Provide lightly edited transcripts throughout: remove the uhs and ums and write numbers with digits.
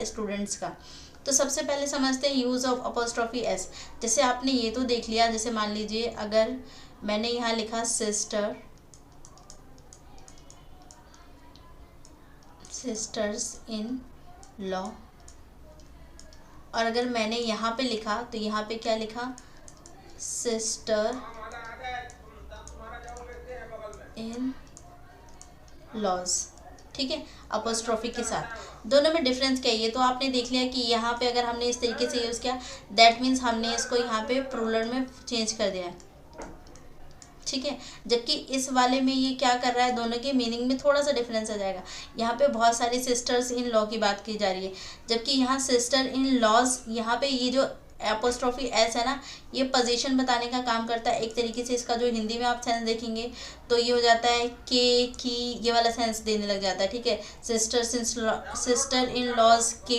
Students का। तो सबसे पहले समझते हैं यूज़ ऑफ अपोस्ट्रॉफी एस। जैसे आपने ये तो देख लिया, जैसे मान लीजिए अगर मैंने यहाँ लिखा सिस्टर, सिस्टर्स इन लॉ, और अगर मैंने यहाँ पे लिखा तो यहाँ पे क्या लिखा, सिस्टर इन लॉज, ठीक है, अपोस्ट्रॉफी के साथ। दोनों में डिफरेंस क्या है, ये तो आपने देख लिया कि यहाँ पे अगर हमने इस तरीके से यूज़ किया, दैट मीन्स हमने इसको यहाँ पे प्लूरल में चेंज कर दिया है, ठीक है। जबकि इस वाले में ये क्या कर रहा है, दोनों के मीनिंग में थोड़ा सा डिफरेंस आ जाएगा। यहाँ पे बहुत सारी सिस्टर्स इन लॉ की बात की जा रही है, जबकि यहाँ सिस्टर इन लॉज, यहाँ पे ये जो एपोस्ट्रॉफी एस है ना, ये पोजीशन बताने का काम करता है। एक तरीके से इसका जो हिंदी में आप सेंस देखेंगे तो ये हो जाता है के, की, ये वाला सेंस देने लग जाता है, ठीक है। सिस्टर इन लॉज के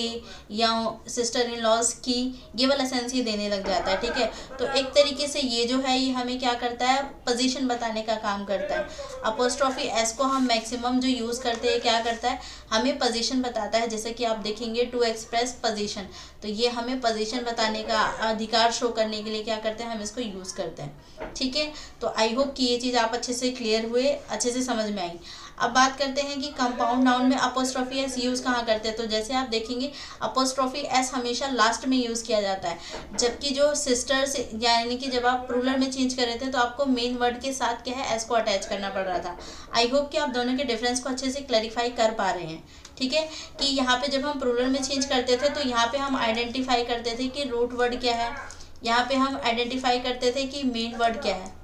या सिस्टर इन लॉज की, ये वाला सेंस ये देने लग जाता है, ठीक है। तो एक तरीके से ये जो है ये हमें क्या करता है, पोजीशन बताने का काम करता है। अपोस्ट्रॉफी एस को हम मैक्सिमम जो यूज़ करते हैं क्या करता है, हमें पोजीशन बताता है। जैसे कि आप देखेंगे टू एक्सप्रेस पोजीशन, तो ये हमें पोजीशन बताने का अधिकार शो करने के लिए क्या करते हैं, हम इसको यूज़ करते हैं, ठीक है। तो आई होप कि ये चीज़ आप अच्छे से क्लियर हुए, अच्छे से समझ में आई। अब बात करते हैं कि कंपाउंड नाउन में अपोस्ट्रॉफी एस यूज़ कहाँ करते हैं। तो जैसे आप देखेंगे अपोस्ट्रॉफी एस हमेशा लास्ट में यूज़ किया जाता है, जबकि जो सिस्टर्स, यानी कि जब आप प्लूरल में चेंज कर रहे थे तो आपको मेन वर्ड के साथ क्या है, एस को अटैच करना पड़ रहा था। आई होप कि आप दोनों के डिफरेंस को अच्छे से क्लैरिफाई कर पा रहे हैं, ठीक है। कि यहाँ पे जब हम प्लूरल में चेंज करते थे तो यहाँ पे हम आइडेंटिफाई करते थे कि रूट वर्ड क्या है, यहाँ पे हम आइडेंटिफाई करते थे कि मेन वर्ड क्या है,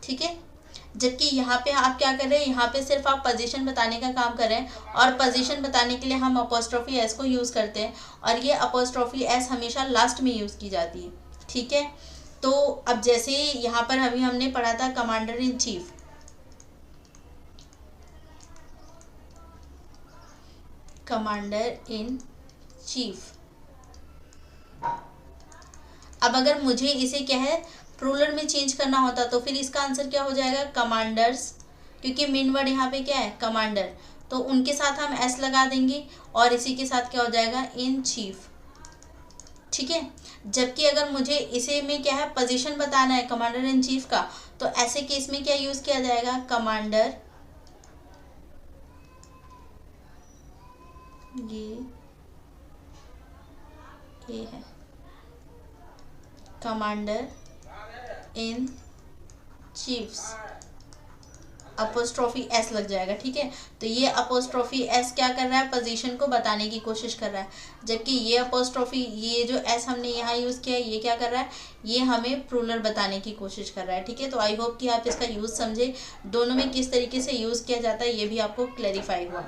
ठीक है। जबकि यहाँ पे आप क्या कर रहे हैं, यहाँ पे सिर्फ आप पोजीशन बताने का काम कर रहे हैं, और पोजीशन बताने के लिए हम अपोस्ट्रॉफी एस को यूज़ करते हैं, और ये अपोस्ट्रॉफी एस हमेशा लास्ट में यूज़ की जाती है, ठीक है। तो अब जैसे यहाँ पर अभी हमने पढ़ा था commander in chief, commander in chief. अब अगर मुझे इसे क्या है, प्लूरल में चेंज करना होता तो फिर इसका आंसर क्या हो जाएगा, कमांडर्स, क्योंकि मेन वर्ड यहाँ पे क्या है, कमांडर, तो उनके साथ हम एस लगा देंगे और इसी के साथ क्या हो जाएगा, इन चीफ, ठीक है। जबकि अगर मुझे इसे में क्या है, पोजीशन बताना है कमांडर इन चीफ का, तो ऐसे केस में क्या यूज़ किया जाएगा, कमांडर, ये है commander in chiefs, apostrophe S लग जाएगा, ठीक है। तो ये अपोस्ट्रॉफी एस क्या कर रहा है, पोजीशन को बताने की कोशिश कर रहा है, जबकि ये अपोस्ट्रॉफी, ये जो एस हमने यहाँ यूज़ किया है, ये क्या कर रहा है, ये हमें प्लूरल बताने की कोशिश कर रहा है, ठीक है। तो आई होप कि आप इसका यूज़ समझे, दोनों में किस तरीके से यूज़ किया जाता है ये भी आपको क्लैरिफाई हुआ।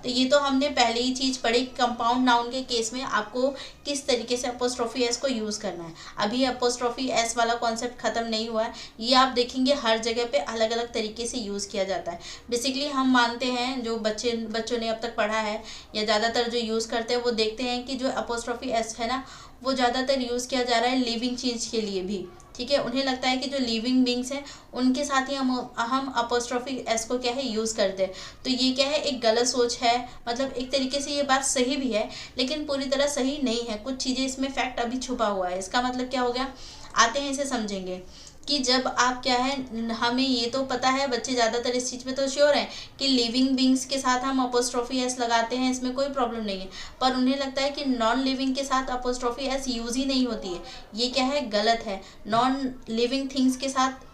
तो ये तो हमने पहले ही चीज़ पढ़ी, कंपाउंड नाउन के केस में आपको किस तरीके से अपोस्ट्रॉफी एस को यूज़ करना है। अभी अपोस्ट्रॉफी एस वाला कॉन्सेप्ट खत्म नहीं हुआ है, ये आप देखेंगे हर जगह पे अलग अलग तरीके से यूज़ किया जाता है। बेसिकली हम मानते हैं, जो बच्चों ने अब तक पढ़ा है या ज़्यादातर जो यूज़ करते हैं वो देखते हैं कि जो अपोस्ट्रॉफी एस है ना, वो ज़्यादातर यूज़ किया जा रहा है लिविंग चीज़ के लिए भी, ठीक है। उन्हें लगता है कि जो लिविंग बींग्स हैं उनके साथ ही हम अपोस्ट्रॉफी एस को क्या है, यूज़ करते हैं। तो ये क्या है, एक गलत सोच है, मतलब एक तरीके से ये बात सही भी है लेकिन पूरी तरह सही नहीं है, कुछ चीज़ें इसमें फैक्ट अभी छुपा हुआ है। इसका मतलब क्या हो गया, आते हैं इसे समझेंगे कि जब आप क्या है, हमें ये तो पता है, बच्चे ज़्यादातर इस चीज़ पे तो श्योर हैं कि लिविंग बींग्स के साथ हम अपोस्ट्रॉफी एस लगाते हैं, इसमें कोई प्रॉब्लम नहीं है, पर उन्हें लगता है कि नॉन लिविंग के साथ अपोस्ट्रॉफी एस यूज़ ही नहीं होती है। ये क्या है, गलत है। नॉन लिविंग थिंग्स के साथ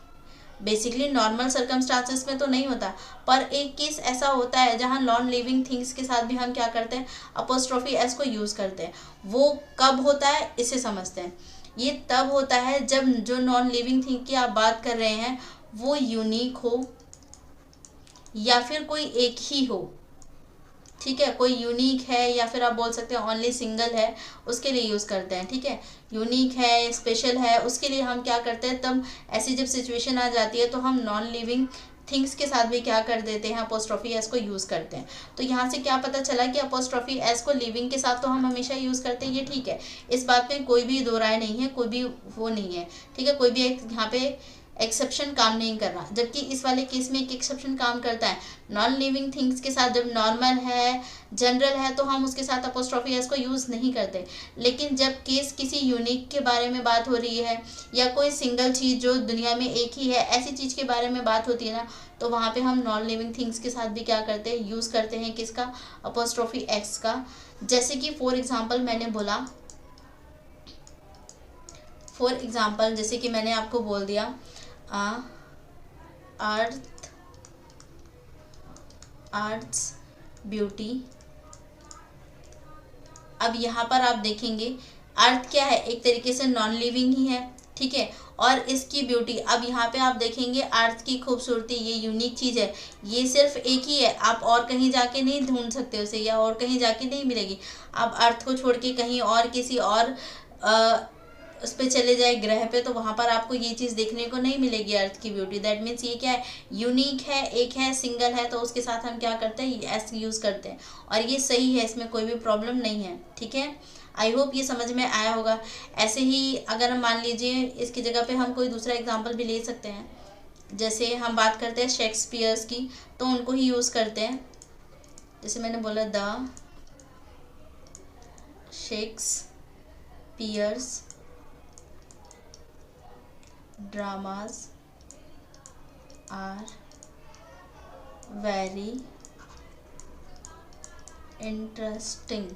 बेसिकली नॉर्मल सर्कमस्टांसेस में तो नहीं होता, पर एक केस ऐसा होता है जहाँ नॉन लिविंग थिंग्स के साथ भी हम क्या करते हैं, अपोस्ट्रॉफी एस को यूज़ करते हैं। वो कब होता है, इसे समझते हैं। ये तब होता है जब जो नॉन लिविंग थिंग की आप बात कर रहे हैं वो यूनिक हो या फिर कोई एक ही हो, ठीक है। कोई यूनिक है या फिर आप बोल सकते हैं ओनली सिंगल है, उसके लिए यूज़ करते हैं, ठीक है। यूनिक है, स्पेशल है, उसके लिए हम क्या करते हैं, तब ऐसी जब सिचुएशन आ जाती है तो हम नॉन लिविंग थिंग्स के साथ भी क्या कर देते हैं, अपोस्ट्रॉफी एस को यूज़ करते हैं। तो यहाँ से क्या पता चला कि अपोस्ट्रॉफी एस को लिविंग के साथ तो हम हमेशा यूज़ करते हैं, ये ठीक है, इस बात में कोई भी दो राय नहीं है, कोई भी वो नहीं है, ठीक है। कोई भी एक यहाँ पे एक्सेप्शन काम नहीं कर रहा, जबकि इस वाले केस में एक एक्सेप्शन काम करता है। नॉन लिविंग थिंग्स के साथ जब नॉर्मल है, जनरल है, तो हम उसके साथ अपोस्ट्रोफी एस को यूज़ नहीं करते। लेकिन जब केस किसी यूनिक के बारे में बात हो रही है या कोई सिंगल चीज़ जो दुनिया में एक ही है, ऐसी चीज़ के बारे में बात होती है ना, तो वहाँ पे हम नॉन लिविंग थिंग्स के साथ भी क्या करते हैं, यूज़ करते हैं किसका, अपोस्ट्रोफी एक्स का। जैसे कि फॉर एग्जांपल मैंने बोला, फॉर एग्जांपल जैसे कि मैंने आपको बोल दिया अर्थ्स ब्यूटी। अब यहाँ पर आप देखेंगे अर्थ क्या है, एक तरीके से नॉन लिविंग ही है, ठीक है, और इसकी ब्यूटी। अब यहाँ पे आप देखेंगे अर्थ की खूबसूरती, ये यूनिक चीज़ है, ये सिर्फ एक ही है, आप और कहीं जाके नहीं ढूंढ सकते उसे, या और कहीं जाके नहीं मिलेगी। आप अर्थ को छोड़ के कहीं और किसी और उस पर चले जाए ग्रह पे, तो वहाँ पर आपको ये चीज़ देखने को नहीं मिलेगी, अर्थ की ब्यूटी। दैट मीन्स ये क्या है, यूनिक है, एक है, सिंगल है, तो उसके साथ हम क्या करते हैं, एस यूज़ करते हैं, और ये सही है, इसमें कोई भी प्रॉब्लम नहीं है, ठीक है। आई होप ये समझ में आया होगा। ऐसे ही अगर हम मान लीजिए इसकी जगह पे हम कोई दूसरा एग्जांपल भी ले सकते हैं, जैसे हम बात करते हैं शेक्सपियर्स की, तो उनको ही यूज़ करते हैं। जैसे मैंने बोला the Shakespeare's dramas are very interesting.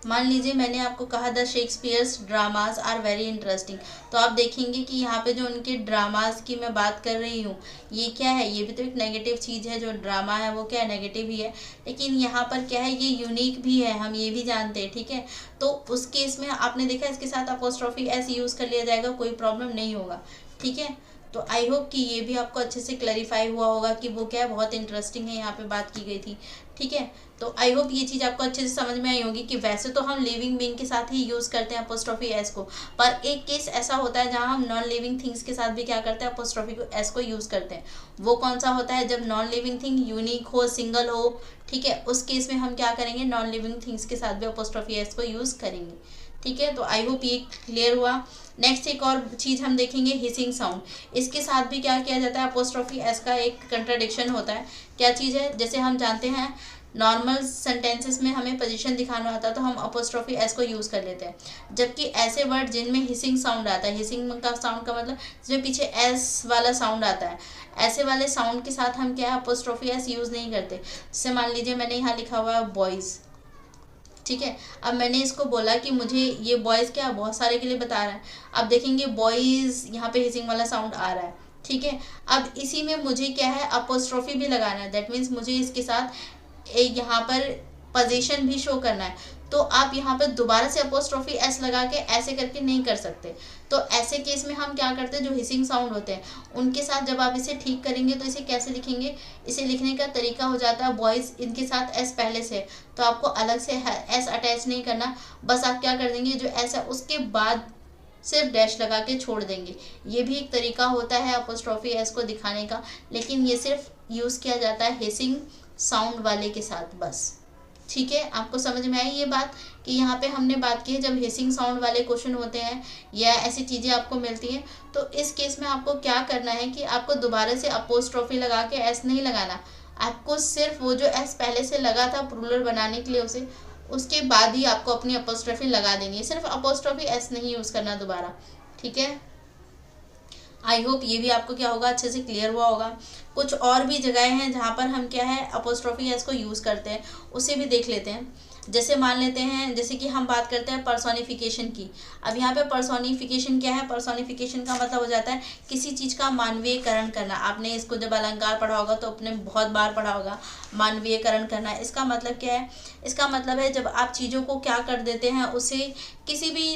मान लीजिए मैंने आपको कहा the Shakespeare's dramas are very interesting, तो आप देखेंगे कि यहाँ पे जो उनके ड्रामाज की मैं बात कर रही हूँ, ये क्या है, ये भी तो एक नेगेटिव चीज़ है। जो ड्रामा है वो क्या है, नेगेटिव ही है, लेकिन यहाँ पर क्या है, ये यूनिक भी है, हम ये भी जानते हैं, ठीक है। तो उस केस में आपने देखा इसके साथ अपोस्ट्रोफी एस यूज़ कर लिया जाएगा, कोई प्रॉब्लम नहीं होगा, ठीक है। तो आई होप कि ये भी आपको अच्छे से क्लैरिफाई हुआ होगा कि वो क्या है, बहुत इंटरेस्टिंग है, यहाँ पे बात की गई थी, ठीक है। तो आई होप ये चीज़ आपको अच्छे से समझ में आई होगी कि वैसे तो हम लिविंग बीइंग के साथ ही यूज़ करते हैं अपोस्ट्रोफी एस को, पर एक केस ऐसा होता है जहाँ हम नॉन लिविंग थिंग्स के साथ भी क्या करते हैं, अपोस्ट्रोफी एस को यूज़ करते हैं। वो कौन सा होता है, जब नॉन लिविंग थिंग यूनिक हो, सिंगल हो, ठीक है, उस केस में हम क्या करेंगे, नॉन लिविंग थिंग्स के साथ भी अपोस्ट्रोफी एस को यूज़ करेंगे, ठीक है। तो आई होप ये क्लियर हुआ। नेक्स्ट एक और चीज़ हम देखेंगे, हिसिंग साउंड। इसके साथ भी क्या किया जाता है, अपोस्ट्रोफी एस का एक कंट्राडिक्शन होता है। क्या चीज़ है, जैसे हम जानते हैं नॉर्मल सेंटेंसेस में हमें पोजीशन दिखाना होता है तो हम अपोस्ट्रोफी एस को यूज़ कर लेते हैं, जबकि ऐसे वर्ड जिनमें हिसिंग साउंड आता है, हिसिंग का साउंड का मतलब जिसमें पीछे एस वाला साउंड आता है, ऐसे वाले साउंड के साथ हम क्या है, अपोस्ट्रोफी एस यूज़ नहीं करते। जैसे मान लीजिए मैंने यहाँ लिखा हुआ है बॉयज़, ठीक है, अब मैंने इसको बोला कि मुझे ये बॉयज़ क्या बहुत सारे के लिए बता रहा है, अब देखेंगे बॉयज़ यहाँ पे हिसिंग वाला साउंड आ रहा है, ठीक है। अब इसी में मुझे क्या है, अपोस्ट्रोफी भी लगाना है, दैट मीन्स मुझे इसके साथ एक यहाँ पर पोजीशन भी शो करना है, तो आप यहाँ पर दोबारा से अपोस्ट्रोफी एस लगा के ऐसे करके नहीं कर सकते। तो ऐसे केस में हम क्या करते हैं, जो हिसिंग साउंड होते हैं उनके साथ जब आप इसे ठीक करेंगे तो इसे कैसे लिखेंगे, इसे लिखने का तरीका हो जाता है बॉयज़, इनके साथ एस पहले से, तो आपको अलग से एस अटैच नहीं करना, बस आप क्या कर देंगे, जो एस है उसके बाद सिर्फ डैश लगा के छोड़ देंगे। ये भी एक तरीका होता है अपोस्ट्रोफी एस को दिखाने का, लेकिन ये सिर्फ यूज़ किया जाता है हिसिंग साउंड वाले के साथ बस, ठीक है। आपको समझ में आई ये बात कि यहाँ पे हमने बात की है जब हिसिंग साउंड वाले क्वेश्चन होते हैं या ऐसी चीज़ें आपको मिलती हैं, तो इस केस में आपको क्या करना है कि आपको दोबारा से अपोस्ट्रोफी लगा के एस नहीं लगाना, आपको सिर्फ वो जो एस पहले से लगा था प्लूरल बनाने के लिए उसे, उसके बाद ही आपको अपनी अपोस्ट्रोफी लगा देनी है, सिर्फ अपोस्ट्रोफी एस नहीं यूज़ करना दोबारा, ठीक है। आई होप ये भी आपको क्या होगा, अच्छे से क्लियर हुआ होगा। कुछ और भी जगहें हैं जहाँ पर हम क्या है, अपोस्ट्रोफी एस को यूज़ करते हैं, उसे भी देख लेते हैं। जैसे मान लेते हैं, जैसे कि हम बात करते हैं पर्सोनिफिकेशन की। अब यहाँ पे पर्सोनिफिकेशन क्या है, पर्सोनिफिकेशन का मतलब हो जाता है किसी चीज़ का मानवीयकरण करना। आपने इसको जब अलंकार पढ़ा होगा तो अपने बहुत बार पढ़ा होगा, मानवीयकरण करना। इसका मतलब क्या है, इसका मतलब है जब आप चीज़ों को क्या कर देते हैं, उसे किसी भी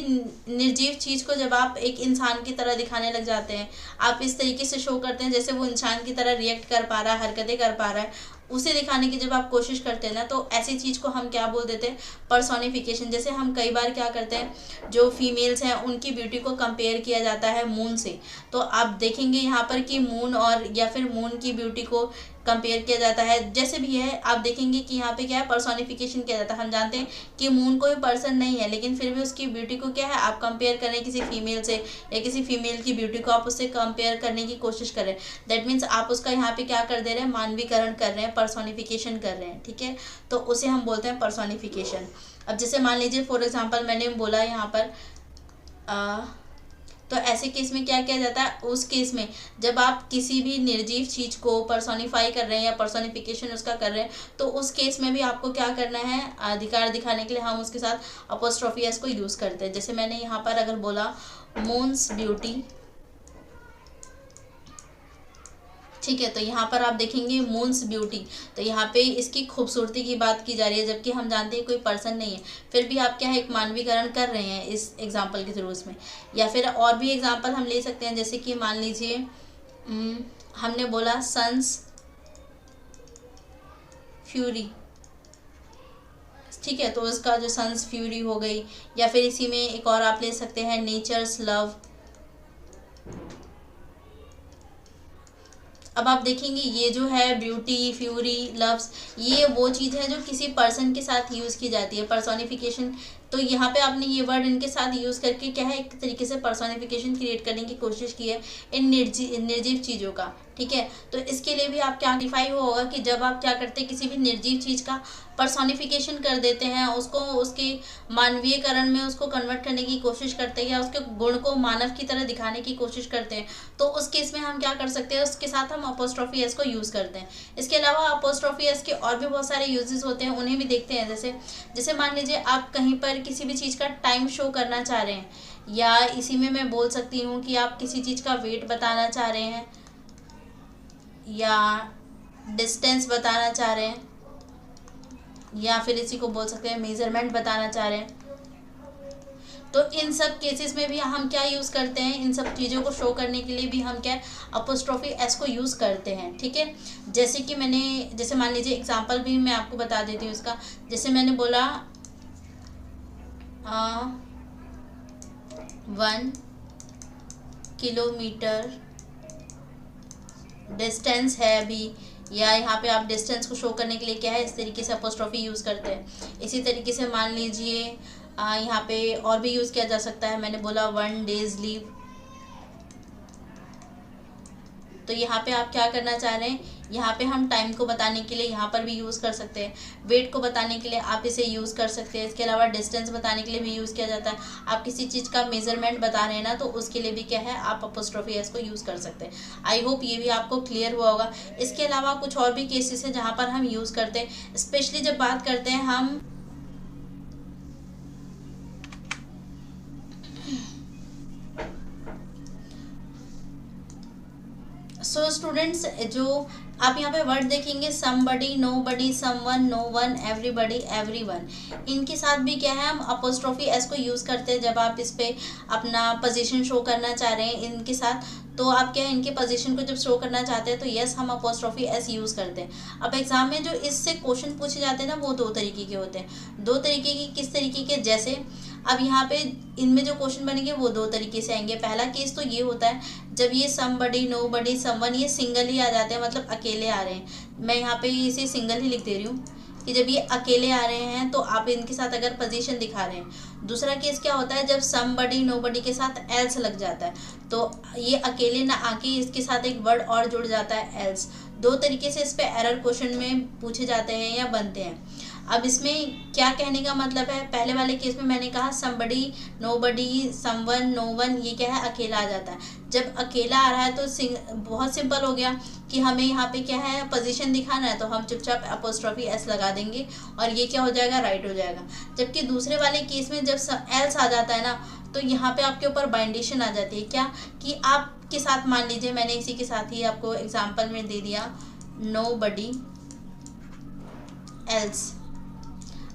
निर्जीव चीज़ को जब आप एक इंसान की तरह दिखाने लग जाते हैं, आप इस तरीके से शो करते हैं जैसे वो इंसान की तरह रिएक्ट कर पा रहा है, हरकतें कर पा रहा है, उसे दिखाने की जब आप कोशिश करते हैं ना, तो ऐसी चीज़ को हम क्या बोल देते हैं, पर्सोनिफिकेशन। जैसे हम कई बार क्या करते हैं, जो फीमेल्स हैं उनकी ब्यूटी को कंपेयर किया जाता है मून से, तो आप देखेंगे यहाँ पर कि मून और या फिर मून की ब्यूटी को कंपेयर किया जाता है, जैसे भी है आप देखेंगे कि यहाँ पे क्या है, पर्सोनिफिकेशन किया जाता है। हम जानते हैं कि मून कोई पर्सन नहीं है, लेकिन फिर भी उसकी ब्यूटी को क्या है, आप कंपेयर करें किसी फीमेल से, या किसी फीमेल की ब्यूटी को आप उससे कंपेयर करने की कोशिश करें, दैट मीन्स आप उसका यहाँ पे क्या कर दे रहे हैं, मानवीकरण कर रहे हैं, पर्सोनिफिकेशन कर रहे हैं, ठीक है। तो उसे हम बोलते हैं पर्सोनिफिकेशन। अब जैसे मान लीजिए फॉर एग्जाम्पल मैंने बोला यहाँ पर तो ऐसे केस में क्या किया जाता है, उस केस में जब आप किसी भी निर्जीव चीज को पर्सोनिफाई कर रहे हैं या पर्सोनिफिकेशन उसका कर रहे हैं, तो उस केस में भी आपको क्या करना है, अधिकार दिखाने के लिए हम उसके साथ अपोस्ट्रोफी एस को यूज करते हैं। जैसे मैंने यहाँ पर अगर बोला मून्स ब्यूटी, ठीक है, तो यहाँ पर आप देखेंगे मून्स ब्यूटी, तो यहाँ पे इसकी खूबसूरती की बात की जा रही है, जबकि हम जानते हैं कोई पर्सन नहीं है, फिर भी आप क्या है, एक मानवीकरण कर रहे हैं इस एग्जाम्पल के थ्रू उसमें। या फिर और भी एग्जाम्पल हम ले सकते हैं, जैसे कि मान लीजिए हमने बोला सन्स फ्यूरी, ठीक है, तो उसका जो सन्स फ्यूरी हो गई। या फिर इसी में एक और आप ले सकते हैं नेचर्स लव। अब आप देखेंगे ये जो है ब्यूटी, फ्यूरी, लव्स, ये वो चीज़ है जो किसी पर्सन के साथ यूज़ की जाती है, पर्सोनिफिकेशन। तो यहाँ पे आपने ये वर्ड इनके साथ यूज़ करके क्या है, एक तरीके से पर्सोनिफिकेशन क्रिएट करने की कोशिश की है इन निर्जीव चीज़ों का, ठीक है। तो इसके लिए भी आप क्या आइडेंटिफाई होगा कि जब आप क्या करते हैं, किसी भी निर्जीव चीज़ का पर्सोनिफिकेशन कर देते हैं, उसको उसके मानवीयकरण में उसको कन्वर्ट करने की कोशिश करते हैं, या उसके गुण को मानव की तरह दिखाने की कोशिश करते हैं, तो उस केस में हम क्या कर सकते हैं, उसके साथ हम अपोस्ट्रोफी एस को यूज़ करते हैं। इसके अलावा अपोस्ट्रोफी एस के और भी बहुत सारे यूजेस होते हैं, उन्हें भी देखते हैं। जैसे मान लीजिए आप कहीं पर किसी भी चीज़ का टाइम शो करना चाह रहे हैं, या इसी में मैं बोल सकती हूँ कि आप किसी चीज़ का वेट बताना चाह रहे हैं, या डिस्टेंस बताना चाह रहे हैं, या फिर इसी को बोल सकते हैं मेजरमेंट बताना चाह रहे हैं। तो इन सब केसेस में भी हम क्या यूज़ करते हैं, इन सब चीज़ों को शो करने के लिए भी हम क्या अपोस्ट्रोफी एस को यूज़ करते हैं, ठीक है। जैसे मान लीजिए एग्जांपल भी मैं आपको बता देती हूँ इसका। जैसे मैंने बोला 1 किलोमीटर डिस्टेंस है अभी, या यहाँ पे आप डिस्टेंस को शो करने के लिए क्या है, इस तरीके से अपोस्ट्रोफी यूज़ करते हैं। इसी तरीके से मान लीजिए यहाँ पे और भी यूज़ किया जा सकता है। मैंने बोला 1 डेज लीव, तो यहाँ पे आप क्या करना चाह रहे हैं, यहाँ पे हम टाइम को बताने के लिए यहाँ पर भी यूज़ कर सकते हैं, वेट को बताने के लिए आप इसे यूज़ कर सकते हैं। इसके अलावा डिस्टेंस बताने के लिए भी यूज़ किया जाता है। आप किसी चीज़ का मेजरमेंट बता रहे हैं ना, तो उसके लिए भी क्या है, आप अपोस्ट्रोफी एस को यूज़ कर सकते हैं। आई होप ये भी आपको क्लियर हुआ होगा। इसके अलावा कुछ और भी केसेस हैं जहाँ पर हम यूज़ करते हैं, स्पेशली जब बात करते हैं हम सो स्टूडेंट्स, जो आप यहाँ पे वर्ड देखेंगे somebody, nobody, someone, no one, everybody, everyone, इनके साथ भी क्या है, हम अपोस्ट्रोफी एस को यूज़ करते हैं जब आप इस पे अपना पोजीशन शो करना चाह रहे हैं इनके साथ। तो आप क्या है, इनके पोजीशन को जब शो करना चाहते हैं तो यस हम अपोस्ट्रोफी एस यूज़ करते हैं। अब एग्जाम में जो इससे क्वेश्चन पूछे जाते हैं ना, वो 2 तरीके के होते हैं। 2 तरीके की किस तरीके के, जैसे अब यहाँ पे इनमें जो क्वेश्चन बनेंगे वो 2 तरीके से आएंगे। पहला केस तो ये होता है जब ये समबडी, नोबडी, समवन ये सिंगल ही आ जाते हैं, मतलब अकेले आ रहे हैं। मैं यहाँ पे इसे सिंगल ही लिख दे रही हूँ कि जब ये अकेले आ रहे हैं तो आप इनके साथ अगर पोजीशन दिखा रहे हैं। दूसरा केस क्या होता है, जब समबडी, नोबडी के साथ एल्स लग जाता है, तो ये अकेले ना आके इसके साथ एक वर्ड और जुड़ जाता है एल्स। 2 तरीके से इस पे एरर क्वेश्चन में पूछे जाते हैं या बनते हैं। अब इसमें क्या कहने का मतलब है, पहले वाले केस में मैंने कहा somebody, nobody, someone, no one, ये क्या है, अकेला आ जाता है। जब अकेला आ रहा है तो बहुत सिंपल हो गया कि हमें यहाँ पे क्या है, पोजीशन दिखाना है, तो हम चुपचाप अपोस्ट्रोफी एस लगा देंगे और ये क्या हो जाएगा, राइट हो जाएगा। जबकि दूसरे वाले केस में जब एल्स आ जाता है ना, तो यहाँ पे आपके ऊपर बाइंडेशन आ जाती है। क्या कि आपके साथ, मान लीजिए मैंने इसी के साथ ही आपको एग्जाम्पल में दे दिया नोबडी एल्स।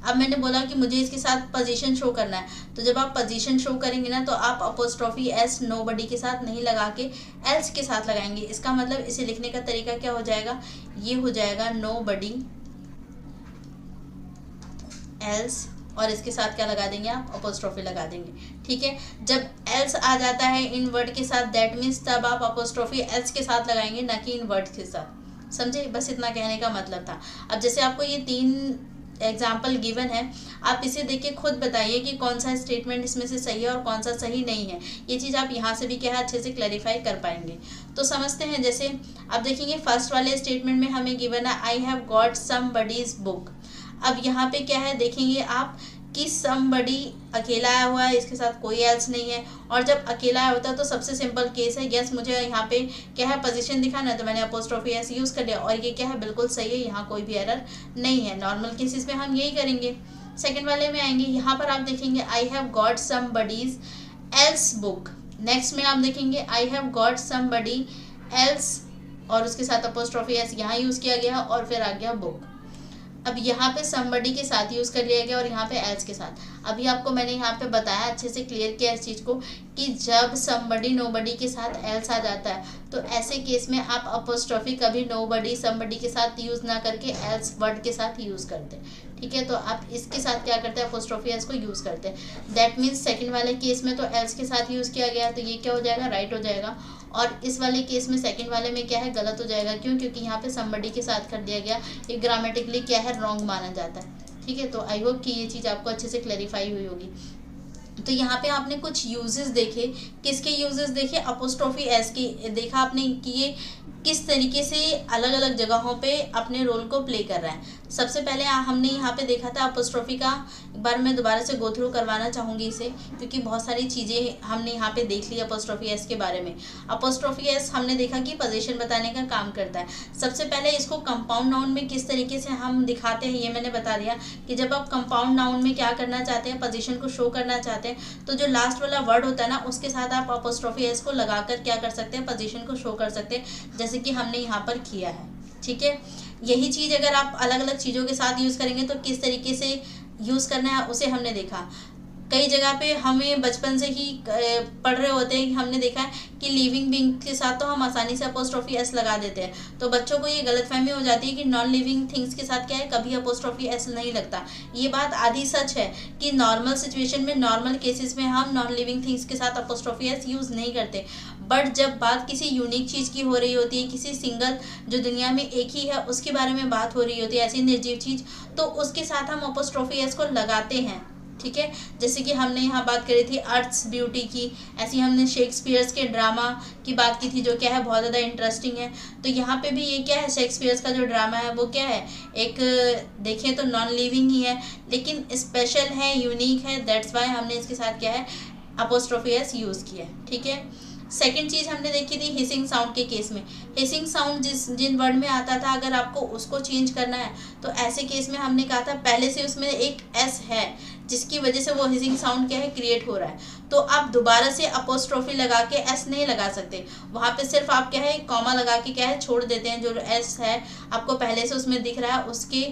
अब मैंने बोला कि मुझे इसके साथ पोजीशन शो करना है, तो जब आप पोजीशन शो करेंगे ना, तो आप अपोस्ट्रोफी एस नोबडी के साथ नहीं लगा के एल्स के साथ लगाएंगे। इसका मतलब इसे लिखने का तरीका क्या हो जाएगा, ये हो जाएगा नोबडी एल्स, और इसके साथ क्या लगा देंगे, आप अपोस्ट्रोफी लगा देंगे, ठीक है। जब एल्स आ जाता है इन वर्ड के साथ, दैट मीन्स तब आप अपोस्ट्रोफी एल्स के साथ लगाएंगे, ना कि इन वर्ड के साथ। समझे, बस इतना कहने का मतलब था। अब जैसे आपको ये 3 एग्जाम्पल गिवन है, आप इसे देख के खुद बताइए कि कौन सा स्टेटमेंट इसमें से सही है और कौन सा सही नहीं है। ये चीज़ आप यहाँ से भी क्या है अच्छे से क्लैरिफाई कर पाएंगे। तो समझते हैं, जैसे आप देखेंगे फर्स्ट वाले स्टेटमेंट में हमें गिवन है I have got somebody's book. अब यहाँ पे क्या है देखेंगे आप कि समबडी अकेला आया हुआ है, इसके साथ कोई एल्स नहीं है। और जब अकेला आया होता है तो सबसे सिंपल केस है, यस मुझे यहाँ पे क्या है पोजीशन दिखाना है तो मैंने अपोस्ट्रोफी एस यूज़ कर लिया और ये क्या है बिल्कुल सही है, यहाँ कोई भी एरर नहीं है। नॉर्मल केसेस में हम यही करेंगे। सेकेंड वाले में आएंगे, यहाँ पर आप देखेंगे I have got somebody's else book. Next में आप देखेंगे I have got somebody else और उसके साथ अपोस्ट्रोफी एस यहाँ यूज़ किया गया और फिर आ गया बुक। अब यहाँ पे समबडी के साथ यूज़ कर लिया गया और यहाँ पे एल्स के साथ। अभी आपको मैंने यहाँ पे बताया, अच्छे से क्लियर किया इस चीज़ को कि जब समबडी नोबडी के साथ एल्स आ जाता है तो ऐसे केस में आप अपोस्ट्रोफी कभी नोबडी समबडी के साथ यूज़ ना करके एल्स वर्ड के साथ यूज़ करते हैं। ठीक है, तो आप इसके साथ क्या करते हैं अपोस्ट्रोफी एस को यूज़ करते हैं। दैट मीन्स सेकेंड वाले केस में तो एल्स के साथ यूज़ किया गया तो ये क्या हो जाएगा राइट हो जाएगा। और इस वाले केस में सेकंड वाले में क्या है गलत हो जाएगा। क्यों? क्योंकि यहाँ पे समबडी के साथ कर दिया गया, ये ग्रामेटिकली क्या है रॉन्ग माना जाता है। ठीक है, तो आई होप कि ये चीज़ आपको अच्छे से क्लैरिफाई हुई होगी। तो यहाँ पे आपने कुछ यूजेस देखे, किसके यूजेस देखे, अपोस्ट्रोफी एस की देखा आपने कि ये किस तरीके से अलग अलग जगहों पे अपने रोल को प्ले कर रहा है। सबसे पहले हमने यहाँ पे देखा था अपोस्ट्रोफी का, एक बार मैं दोबारा से गो थ्रू करवाना चाहूँगी इसे, क्योंकि बहुत सारी चीज़ें हमने यहाँ पे देख ली अपोस्ट्रोफी एस के बारे में। अपोस्ट्रोफी एस हमने देखा कि पोजीशन बताने का काम करता है। सबसे पहले इसको कंपाउंड नाउन में किस तरीके से हम दिखाते हैं ये मैंने बता दिया कि जब आप कंपाउंड नाउन में क्या करना चाहते हैं, पोजीशन को शो करना चाहते हैं, तो जो लास्ट वाला वर्ड होता है ना उसके साथ आप अपोस्ट्रोफी एस को लगाकर क्या कर सकते हैं, पोजीशन को शो कर सकते हैं, जैसे कि हमने यहाँ पर किया है। ठीक है, यही चीज़ अगर आप अलग अलग चीज़ों के साथ यूज़ करेंगे तो किस तरीके से यूज़ करना है उसे हमने देखा। कई जगह पे हमें बचपन से ही पढ़ रहे होते हैं कि हमने देखा है कि लिविंग बीइंग के साथ तो हम आसानी से अपोस्ट्रोफी एस लगा देते हैं, तो बच्चों को ये गलतफहमी हो जाती है कि नॉन लिविंग थिंग्स के साथ क्या है कभी अपोस्ट्रोफी एस नहीं लगता। ये बात आधी सच है कि नॉर्मल सिचुएशन में नॉर्मल केसेस में हम नॉन लिविंग थिंग्स के साथ अपोस्ट्रोफी एस यूज़ नहीं करते, बट जब बात किसी यूनिक चीज़ की हो रही होती है, किसी सिंगल जो दुनिया में एक ही है उसके बारे में बात हो रही होती है, ऐसी निर्जीव चीज़, तो उसके साथ हम अपोस्ट्रोफी एस को लगाते हैं। ठीक है, जैसे कि हमने यहाँ बात करी थी अर्थ्स ब्यूटी की, ऐसी हमने शेक्सपियर्स के ड्रामा की बात की थी जो क्या है बहुत ज़्यादा इंटरेस्टिंग है। तो यहाँ पे भी ये क्या है, शेक्सपियर्स का जो ड्रामा है वो क्या है, एक देखें तो नॉन लिविंग ही है लेकिन स्पेशल है, यूनिक है, दैट्स वाई हमने इसके साथ क्या है अपोस्ट्रोफी एस यूज़ किया है। ठीक है, सेकेंड चीज़ हमने देखी थी हिसिंग साउंड के केस में। हिसिंग साउंड जिन वर्ड में आता था अगर आपको उसको चेंज करना है तो ऐसे केस में हमने कहा था पहले से उसमें एक एस है जिसकी वजह से वो हिसिंग साउंड क्या है क्रिएट हो रहा है, तो आप दोबारा से अपोस्ट्रोफी लगा के एस नहीं लगा सकते, वहाँ पे सिर्फ आप क्या है कॉमा लगा के क्या है छोड़ देते हैं। जो एस है आपको पहले से उसमें दिख रहा है उसके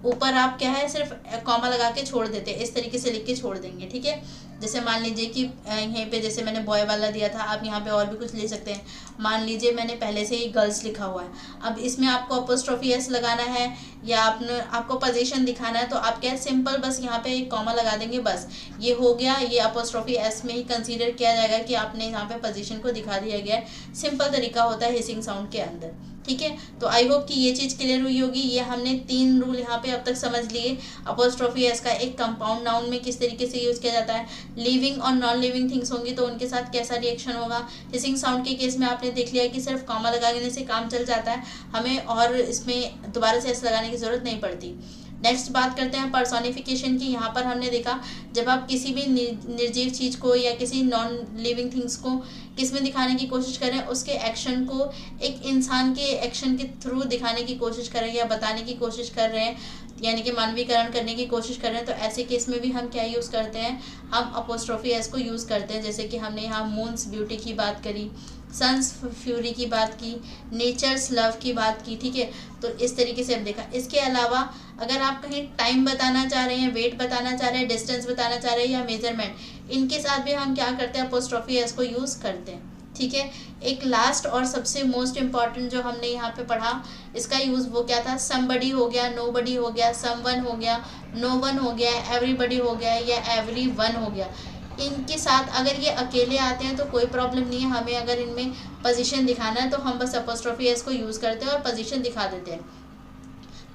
ऊपर आप क्या है सिर्फ कॉमा लगा के छोड़ देते हैं, इस तरीके से लिख के छोड़ देंगे। ठीक है, जैसे मान लीजिए कि यहीं पे जैसे मैंने बॉय वाला दिया था, आप यहाँ पे और भी कुछ ले सकते हैं। मान लीजिए मैंने पहले से ही गर्ल्स लिखा हुआ है, अब इसमें आपको अपोस्ट्रोफी एस लगाना है या आपको पोजीशन दिखाना है तो आप क्या सिंपल बस यहाँ पे एक कॉमा लगा देंगे, बस ये हो गया। ये अपोस्ट्रोफी एस में ही कंसीडर किया जाएगा कि आपने यहाँ पे पोजीशन को दिखा दिया गया है। सिंपल तरीका होता है हिसिंग साउंड के अंदर। ठीक है, तो आई होप कि ये चीज़ क्लियर हुई होगी। ये हमने 3 रूल यहाँ पे अब तक समझ लिए। अपोस्ट्रोफी एस का एक कंपाउंड नाउन में किस तरीके से यूज़ किया जाता है, लिविंग और नॉन लिविंग थिंग्स होंगी तो उनके साथ कैसा रिएक्शन होगा। हिसिंग साउंड के केस में आपने देख लिया कि सिर्फ कॉमा लगाने से काम चल जाता है, हमें और इसमें दोबारा से एस लगाने की ज़रूरत नहीं पड़ती। नेक्स्ट बात करते हैं पर्सोनिफिकेशन की। यहाँ पर हमने देखा जब आप किसी भी निर्जीव चीज़ को या किसी नॉन लिविंग थिंग्स को किस में दिखाने की कोशिश करें, उसके एक्शन को एक इंसान के एक्शन के थ्रू दिखाने की कोशिश करें या बताने की कोशिश कर रहे हैं, यानी कि मानवीकरण करने की कोशिश कर रहे हैं, तो ऐसे केस में भी हम क्या यूज़ करते हैं, हम अपोस्ट्रोफी एस को यूज़ करते हैं। जैसे कि हमने यहाँ मून्स ब्यूटी की बात करी, सन्स फ्यूरी की बात की, नेचर्स लव की बात की। ठीक है, तो इस तरीके से हम देखा। इसके अलावा अगर आप कहीं टाइम बताना चाह रहे हैं, वेट बताना चाह रहे हैं, डिस्टेंस बताना चाह रहे हैं या मेजरमेंट, इनके साथ भी हम क्या करते हैं अपोस्ट्रोफी एस को यूज़ करते हैं। ठीक है, एक लास्ट और सबसे मोस्ट इम्पॉर्टेंट जो हमने यहाँ पे पढ़ा इसका यूज़ वो क्या था, समबडी हो गया, नोबडी हो गया, समवन हो गया, नो वन हो गया, एवरीबडी हो गया या एवरी वन हो गया। इनके साथ अगर ये अकेले आते हैं तो कोई प्रॉब्लम नहीं है, हमें अगर इनमें पोजीशन दिखाना है तो हम बस अपोस्ट्रोफी एस को यूज़ करते हैं और पोजीशन दिखा देते हैं।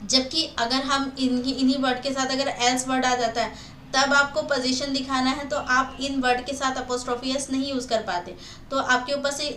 जबकि अगर हम इन्हीं वर्ड के साथ अगर एल्स वर्ड आ जाता है तब आपको पोजीशन दिखाना है तो आप इन वर्ड के साथ अपोस्ट्रोफी एस नहीं यूज़ कर पाते, तो आपके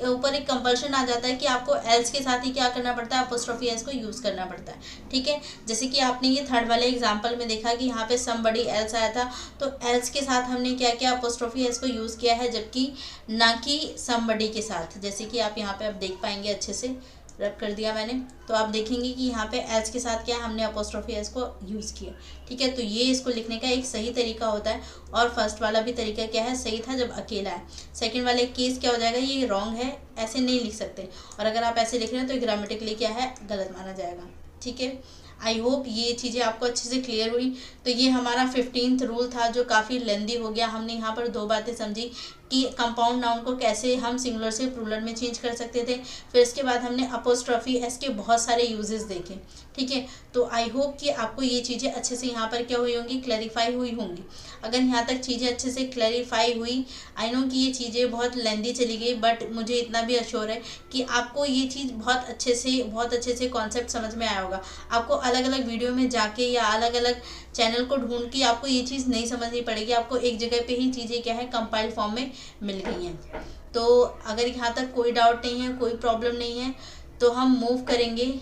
ऊपर एक कंपल्शन आ जाता है कि आपको एल्स के साथ ही क्या करना पड़ता है, अपोस्ट्रोफी एस को यूज़ करना पड़ता है। ठीक है, जैसे कि आपने ये थर्ड वाले एग्जांपल में देखा कि यहाँ पे समबडी एल्स आया था, तो एल्स के साथ हमने क्या किया, अपोस्ट्रोफी एस को यूज़ किया है, जबकि ना कि समबडी के साथ। जैसे कि आप यहाँ पे अब देख पाएंगे, अच्छे से रब कर दिया मैंने, तो आप देखेंगे कि यहाँ पे एल्स के साथ क्या है, हमने अपोस्ट्रोफी एस को यूज़ किया। ठीक है, तो ये इसको लिखने का एक सही तरीका होता है, और फर्स्ट वाला भी तरीका क्या है, सही था जब अकेला है। सेकंड वाले केस क्या हो जाएगा, ये रॉन्ग है, ऐसे नहीं लिख सकते, और अगर आप ऐसे लिख रहे हैं तो ग्रामेटिकली क्या है, गलत माना जाएगा। ठीक है, आई होप ये चीज़ें आपको अच्छे से क्लियर हुई। तो ये हमारा 15th रूल था जो काफ़ी लेंदी हो गया। हमने यहाँ पर 2 बातें समझी कि कंपाउंड नाउन को कैसे हम सिंगुलर से प्लूरल में चेंज कर सकते थे, फिर इसके बाद हमने अपोस्ट्रोफी एस के बहुत सारे यूजेस देखे। ठीक है, तो आई होप कि आपको ये चीज़ें अच्छे से यहाँ पर क्या हुई होंगी, क्लैरिफाई हुई होंगी। अगर यहाँ तक चीज़ें अच्छे से क्लैरिफाई हुई, आई नो कि ये चीज़ें बहुत लेंदी चली गई, बट मुझे इतना भी अश्योर है कि आपको ये चीज़ बहुत अच्छे से कॉन्सेप्ट समझ में आया होगा। आपको अलग अलग वीडियो में जाके या अलग अलग चैनल को ढूंढ के आपको ये चीज़ नहीं समझनी पड़ेगी, आपको एक जगह पे ही चीज़ें क्या है, कंपाइल्ड फॉर्म में मिल गई हैं। तो अगर यहाँ तक कोई डाउट नहीं है, कोई प्रॉब्लम नहीं है, तो हम मूव करेंगे।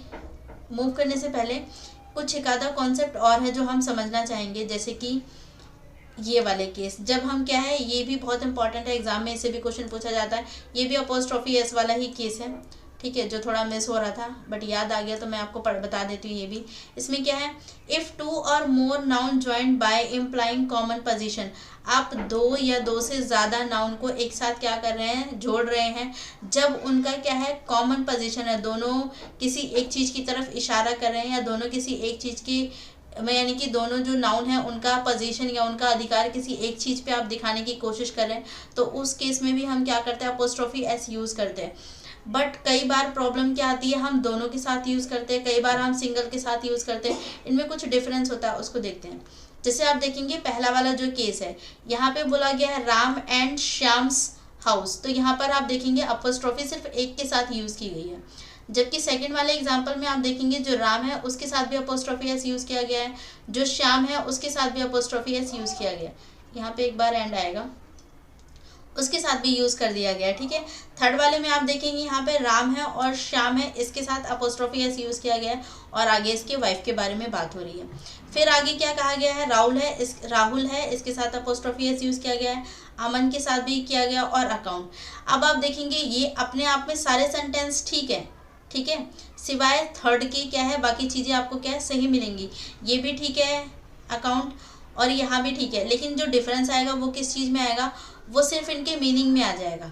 मूव करने से पहले कुछ एक आधा कॉन्सेप्ट और है जो हम समझना चाहेंगे, जैसे कि ये वाले केस। जब हम क्या है, ये भी बहुत इंपॉर्टेंट है, एग्जाम में इससे भी क्वेश्चन पूछा जाता है। ये भी अपोस्ट्रोफी एस वाला ही केस है। ठीक है, जो थोड़ा मिस हो रहा था बट याद आ गया तो मैं आपको बता देती हूँ। ये भी इसमें क्या है, इफ़ 2 और more noun joint by implying common position. आप 2 या 2 से ज़्यादा नाउन को एक साथ क्या कर रहे हैं, जोड़ रहे हैं, जब उनका क्या है, कॉमन पोजीशन है, दोनों किसी एक चीज़ की तरफ इशारा कर रहे हैं, या दोनों किसी एक चीज़ की में, यानी कि दोनों जो नाउन है उनका पोजीशन या उनका अधिकार किसी एक चीज़ पे आप दिखाने की कोशिश कर रहे हैं, तो उस केस में भी हम क्या करते हैं, अपोस्ट्रोफी एस यूज़ करते हैं। बट कई बार प्रॉब्लम क्या आती है, हम दोनों के साथ यूज़ करते हैं, कई बार हम सिंगल के साथ यूज़ करते हैं, इनमें कुछ डिफरेंस होता है, उसको देखते हैं। जैसे आप देखेंगे पहला वाला जो केस है, यहाँ पे बोला गया है राम एंड श्याम्स हाउस, तो यहाँ पर आप देखेंगे अपोस्ट्रोफी सिर्फ एक के साथ यूज़ की गई है। जबकि सेकंड वाले एग्जाम्पल में आप देखेंगे जो राम है उसके साथ भी अपोस्ट्रोफी एस यूज़ किया गया है, जो श्याम है उसके साथ भी अपोस्ट्रोफी एस यूज़ किया गया है। यहाँ पे एक बार एंड आएगा, उसके साथ भी यूज़ कर दिया गया है। ठीक है, थर्ड वाले में आप देखेंगे यहाँ पे राम है और श्याम है, इसके साथ अपोस्ट्रोफी एस यूज़ किया गया है, और आगे इसके वाइफ के बारे में बात हो रही है। फिर आगे क्या कहा गया है, राहुल है, इसके साथ अपोस्ट्रोफी एस यूज़ किया गया है, अमन के साथ भी किया गया, और अकाउंट। अब आप देखेंगे ये अपने आप में सारे सेंटेंस ठीक है, ठीक है, सिवाय थर्ड के क्या है, बाकी चीज़ें आपको क्या है, सही मिलेंगी। ये भी ठीक है अकाउंट, और यहाँ भी ठीक है, लेकिन जो डिफरेंस आएगा वो किस चीज़ में आएगा, वो सिर्फ इनके मीनिंग में आ जाएगा।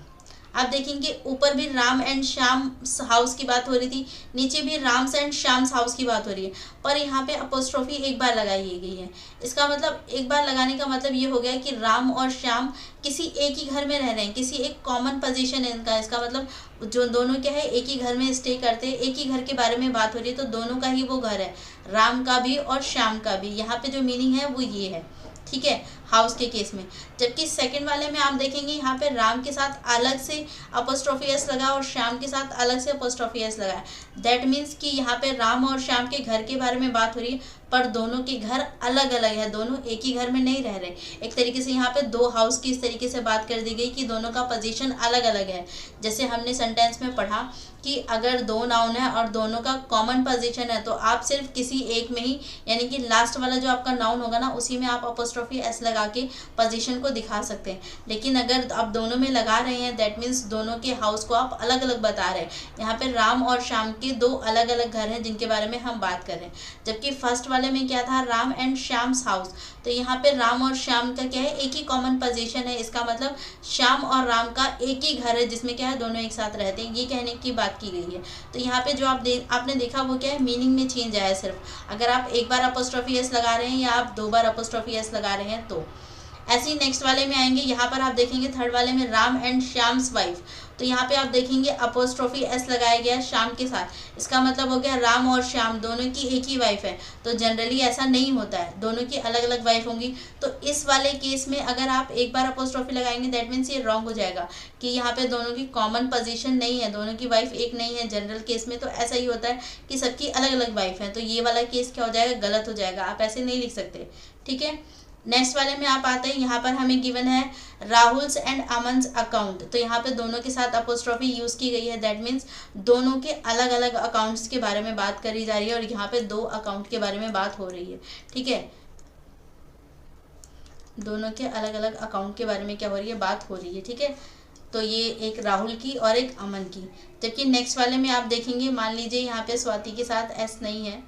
आप देखेंगे ऊपर भी राम एंड श्याम हाउस की बात हो रही थी, नीचे भी राम्स एंड श्याम्स हाउस की बात हो रही है, पर यहाँ पे अपोस्ट्रोफी एक बार लगाई गई है। इसका मतलब एक बार लगाने का मतलब ये हो गया कि राम और श्याम किसी एक ही घर में रह रहे हैं, किसी एक कॉमन पोजीशन है इनका। इसका मतलब जो दोनों क्या है, एक ही घर में स्टे करते हैं, एक ही घर के बारे में बात हो रही है, तो दोनों का ही वो घर है, राम का भी और श्याम का भी। यहाँ पे जो मीनिंग है वो ये है। ठीक है, हाउस के केस में। जबकि सेकंड वाले में आप देखेंगे यहाँ पे राम के साथ अलग से अपोस्ट्रोफी एस लगा और श्याम के साथ अलग से अपोस्ट्रोफी एस लगा है। दैट मीन्स कि यहाँ पे राम और श्याम के घर के बारे में बात हो रही है, पर दोनों के घर अलग अलग है, दोनों एक ही घर में नहीं रह रहे। एक तरीके से यहाँ पे 2 हाउस की इस तरीके से बात कर दी गई कि दोनों का पोजीशन अलग अलग है। जैसे हमने सेंटेंस में पढ़ा कि अगर 2 नाउन है और दोनों का कॉमन पोजीशन है, तो आप सिर्फ किसी एक में ही, यानी कि लास्ट वाला जो आपका नाउन होगा ना, उसी में आप अपोस्ट्रोफी एस लगा के पोजीशन को दिखा सकते हैं। लेकिन अगर आप दोनों में लगा रहे हैं, दैट मीन्स दोनों के हाउस को आप अलग अलग बता रहे हैं। यहाँ पे राम और श्याम के 2 अलग अलग घर हैं जिनके बारे में हम बात कर रहे हैं। जबकि फर्स्ट वाले में क्या था, राम एंड श्याम्स हाउस, तो यहाँ पे राम और श्याम का क्या है, एक ही कॉमन पोजीशन है। इसका मतलब श्याम और राम का एक ही घर है जिसमें क्या है, दोनों एक साथ रहते हैं, ये कहने की बात की गई है। तो यहाँ पे जो आपने देखा वो क्या है, मीनिंग में चेंज आया सिर्फ। अगर आप एक बार अपोस्ट्रोफी एस लगा रहे हैं या आप 2 बार अपोस्ट्रोफी एस लगा रहे हैं, तो ऐसे ही नेक्स्ट वाले में आएंगे, यहाँ पर आप देखेंगे थर्ड वाले में राम एंड श्याम्स वाइफ, तो यहाँ पे आप देखेंगे अपोस्ट्रोफी एस लगाया गया है श्याम के साथ, इसका मतलब हो गया राम और श्याम दोनों की एक ही वाइफ है। तो जनरली ऐसा नहीं होता है, दोनों की अलग अलग वाइफ होंगी। तो इस वाले केस में अगर आप एक बार अपोस्ट्रोफी लगाएंगे दैट मीन्स ये रॉन्ग हो जाएगा कि यहाँ पे दोनों की कॉमन पोजीशन नहीं है, दोनों की वाइफ एक नहीं है। जनरल केस में तो ऐसा ही होता है कि सबकी अलग अलग वाइफ है, तो ये वाला केस क्या हो जाएगा, गलत हो जाएगा, आप ऐसे नहीं लिख सकते। ठीक है, नेक्स्ट वाले में आप आते हैं, यहाँ पर हमें गिवन है राहुल्स एंड अमन्स अकाउंट, तो यहाँ पे दोनों के साथ अपोस्ट्रोफी यूज की गई है, दैट मीन्स दोनों के अलग अलग अकाउंट्स के बारे में बात करी जा रही है और यहाँ पे दो अकाउंट के बारे में बात हो रही है। ठीक है, दोनों के अलग अलग अकाउंट के बारे में क्या हो रही है, बात हो रही है। ठीक है, तो ये एक राहुल की और एक अमन की। जबकि नेक्स्ट वाले में आप देखेंगे, मान लीजिए यहाँ पे स्वाति के साथ एस नहीं है,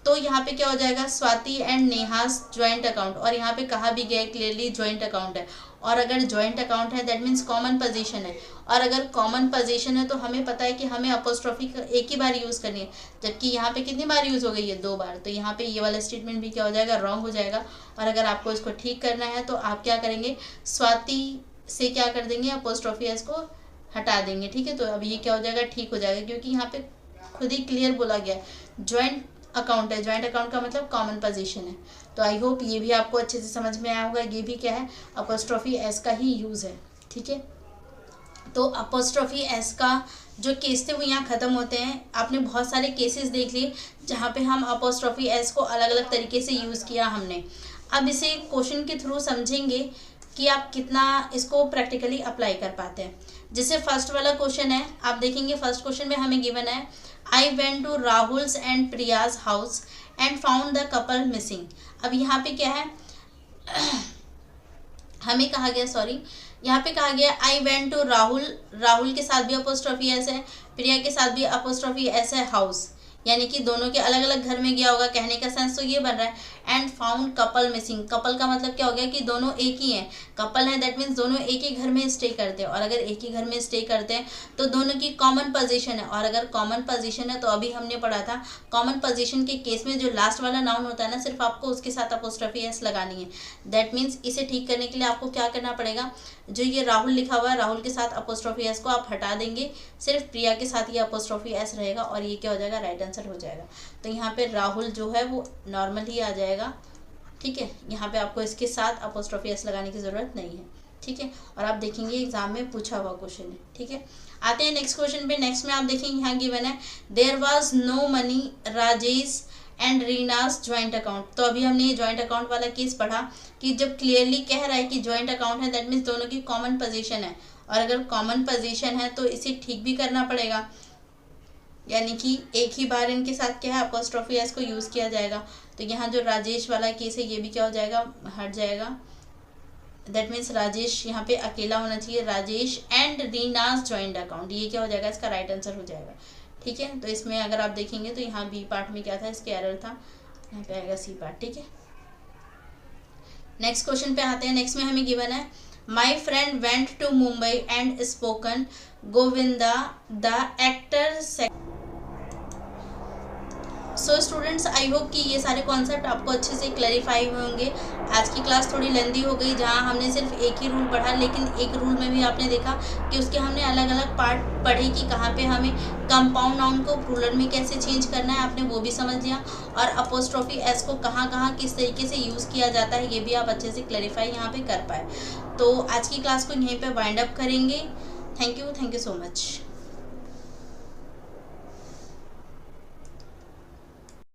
तो यहाँ पे क्या हो जाएगा, स्वाति एंड नेहास ज्वाइंट अकाउंट, और यहाँ पे कहा भी गया क्लियरली ज्वाइंट अकाउंट है। और अगर ज्वाइंट अकाउंट है दैट मीन्स कॉमन पोजीशन है, और अगर कॉमन पोजीशन है तो हमें पता है कि हमें अपोस्ट्रोफी एक ही बार यूज़ करनी है, जबकि यहाँ पे कितनी बार यूज़ हो गई है, 2 बार। तो यहाँ पे ये वाला स्टेटमेंट भी क्या हो जाएगा, रॉन्ग हो जाएगा। और अगर आपको इसको ठीक करना है तो आप क्या करेंगे, स्वाति से क्या कर देंगे, अपोस्ट्रोफी एस को हटा देंगे। ठीक है, तो अब ये क्या हो जाएगा, ठीक हो जाएगा, क्योंकि यहाँ पे खुद ही क्लियर बोला गया है ज्वाइंट अकाउंट है, ज्वाइंट अकाउंट का मतलब कॉमन पोजीशन है। तो आई होप ये भी आपको अच्छे से समझ में आया होगा, ये भी क्या है, अपोस्ट्रोफी एस का ही यूज़ है। ठीक है, तो अपोस्ट्रोफी एस का जो केस थे वो यहाँ ख़त्म होते हैं। आपने बहुत सारे केसेस देख लिए जहाँ पे हम अपोस्ट्रोफी एस को अलग अलग तरीके से यूज़ किया हमने। अब इसे क्वेश्चन के थ्रू समझेंगे कि आप कितना इसको प्रैक्टिकली अप्लाई कर पाते हैं। जैसे फर्स्ट वाला क्वेश्चन है, आप देखेंगे फर्स्ट क्वेश्चन में हमें गिवन है I went to Rahul's and Priya's house and found the couple missing. अब यहाँ पे क्या है हमें कहा गया, सॉरी यहाँ पे कहा गया I went to Rahul, Rahul के साथ भी अपोस्ट्रोफी एस है, प्रिया के साथ भी अपोस्ट्रोफी एस है, हाउस, यानी कि दोनों के अलग अलग घर में गया होगा, कहने का सेंस तो ये बन रहा है। And found couple missing, couple का मतलब क्या हो गया कि दोनों एक ही हैं, कपल हैं दैट मीन्स दोनों एक ही घर में स्टे करते हैं, और अगर एक ही घर में स्टे करते हैं तो दोनों की कॉमन पोजीशन है, और अगर कॉमन पोजीशन है तो अभी हमने पढ़ा था कॉमन पोजीशन के केस में जो लास्ट वाला नाउन होता है ना, सिर्फ आपको उसके साथ अपोस्ट्रोफी एस लगानी है। दैट मीन्स इसे ठीक करने के लिए आपको क्या करना पड़ेगा, जो ये राहुल लिखा हुआ है राहुल के साथ अपोस्ट्रोफी एस को आप हटा देंगे, सिर्फ प्रिया के साथ ये अपोस्ट्रोफी एस रहेगा, और ये क्या हो जाएगा, राइट आंसर हो जाएगा। तो यहाँ पे राहुल जो है वो नॉर्मल ही आ जाएगा। ठीक है, यहाँ पे आपको इसके साथ अपोस्ट्रोफी एस लगाने की ज़रूरत नहीं है। ठीक है, और आप देखेंगे एग्जाम में पूछा हुआ क्वेश्चन है। ठीक है, आते हैं नेक्स्ट क्वेश्चन पे। नेक्स्ट में आप देखेंगे यहाँ गिवन है there was no money Rajesh and Reena's joint account. तो अभी हमने ये ज्वाइंट अकाउंट वाला केस पढ़ा कि जब क्लियरली कह रहा है कि ज्वाइंट अकाउंट है दैट मीन्स दोनों की कॉमन पोजीशन है, और अगर कॉमन पोजीशन है तो इसे ठीक भी करना पड़ेगा, यानी कि एक ही बार इनके साथ क्या है, अपोस्ट्रोफी एस को यूज़ किया जाएगा। तो यहाँ जो राजेश वाला केस है ये भी क्या हो जाएगा, हट जाएगा। दैट मीन्स राजेश यहाँ पे अकेला होना चाहिए, Rajesh and Reena's joint account, ये क्या हो जाएगा, इसका राइट आंसर हो जाएगा। ठीक है, तो इसमें अगर आप देखेंगे तो यहाँ बी पार्ट में क्या था, इसके एरर था, यहाँ पे आएगा सी पार्ट। ठीक है, नेक्स्ट क्वेश्चन पे आते हैं। नेक्स्ट में हमें गिवन है my friend went to Mumbai and spoken Govinda the actor. So students, I hope कि ये सारे कॉन्सेप्ट आपको अच्छे से क्लैरिफाई हुए होंगे। आज की क्लास थोड़ी लेंदी हो गई, जहाँ हमने सिर्फ एक ही रूल पढ़ा, लेकिन एक रूल में भी आपने देखा कि उसके हमने अलग अलग पार्ट पढ़े कि कहाँ पे हमें कंपाउंड नाउन को प्लूरल में कैसे चेंज करना है, आपने वो भी समझ लिया, और अपोस्ट्रोफी एस को कहाँ कहाँ किस तरीके से यूज़ किया जाता है ये भी आप अच्छे से क्लैरिफाई यहाँ पर कर पाए। तो आज की क्लास को यहीं पर वाइंड अप करेंगे। Thank you so much.